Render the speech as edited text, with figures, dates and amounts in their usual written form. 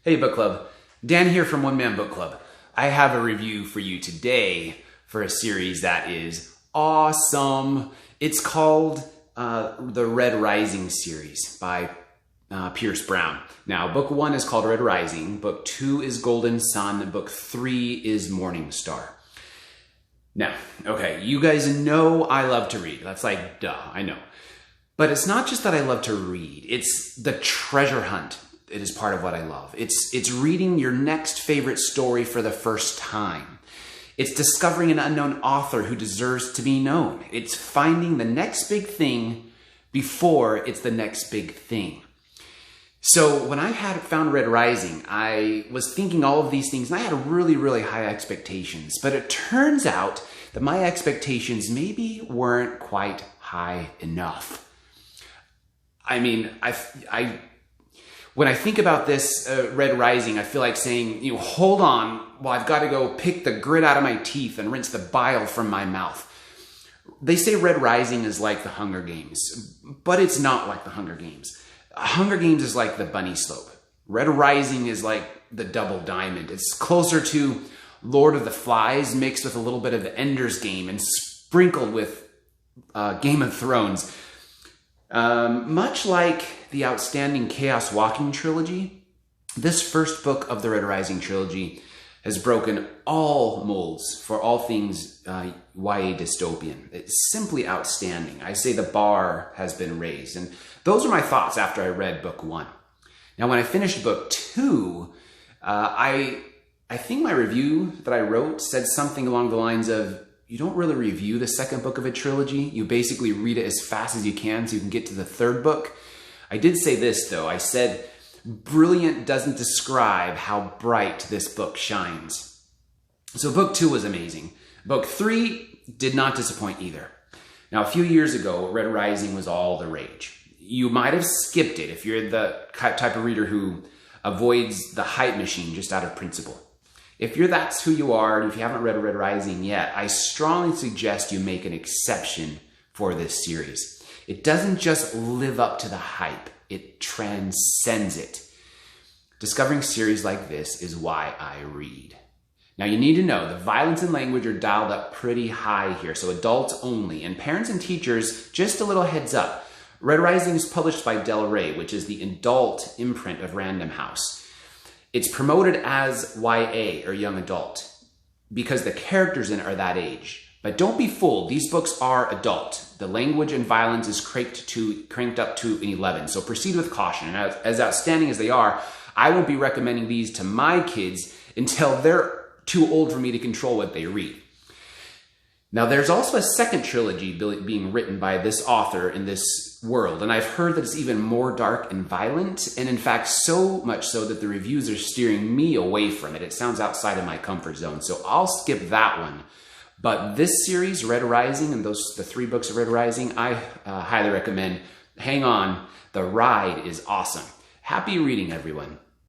Hey book club, Dan here from One Man Book Club. I have a review for you today for a series that is awesome. It's called the Red Rising series by Pierce Brown. Now, book 1 is called Red Rising, book 2 is Golden Sun, and book 3 is Morning Star. Now, okay, you guys know I love to read. That's like, duh, I know. But it's not just that I love to read, it's the treasure hunt. It is part of what I love. It's reading your next favorite story for the first time. It's discovering an unknown author who deserves to be known. It's finding the next big thing before it's the next big thing. So when I had found Red Rising, I was thinking all of these things, and I had really, really high expectations. But it turns out that my expectations maybe weren't quite high enough. I mean, when I think about this Red Rising, I feel like saying, hold on, well, I've got to go pick the grit out of my teeth and rinse the bile from my mouth. They say Red Rising is like the Hunger Games, but it's not like the Hunger Games. Hunger Games is like the bunny slope. Red Rising is like the double diamond. It's closer to Lord of the Flies mixed with a little bit of Ender's Game and sprinkled with Game of Thrones. Much like the outstanding Chaos Walking trilogy, this first book of the Red Rising trilogy has broken all molds for all things YA dystopian. It's simply outstanding. I say the bar has been raised. And those are my thoughts after I read book 1. Now, when I finished book 2, I think my review that I wrote said something along the lines of, you don't really review the second book of a trilogy. You basically read it as fast as you can so you can get to the third book. I did say this, though. I said, brilliant doesn't describe how bright this book shines. So book 2 was amazing. Book 3 did not disappoint either. Now, a few years ago, Red Rising was all the rage. You might have skipped it if you're the type of reader who avoids the hype machine just out of principle. If that's who you are, and if you haven't read Red Rising yet, I strongly suggest you make an exception for this series. It doesn't just live up to the hype, it transcends it. Discovering series like this is why I read. Now, you need to know the violence and language are dialed up pretty high here, so adults only. And parents and teachers, just a little heads up. Red Rising is published by Del Rey, which is the adult imprint of Random House. It's promoted as YA, or young adult, because the characters in it are that age. But don't be fooled, these books are adult. The language and violence is cranked up to an 11, so proceed with caution. And as outstanding as they are, I won't be recommending these to my kids until they're too old for me to control what they read. Now, there's also a second trilogy being written by this author in this world, and I've heard that it's even more dark and violent, and in fact, so much so that the reviews are steering me away from it. It sounds outside of my comfort zone, so I'll skip that one. But this series, Red Rising, and the 3 books of Red Rising, I highly recommend. Hang on, the ride is awesome. Happy reading, everyone.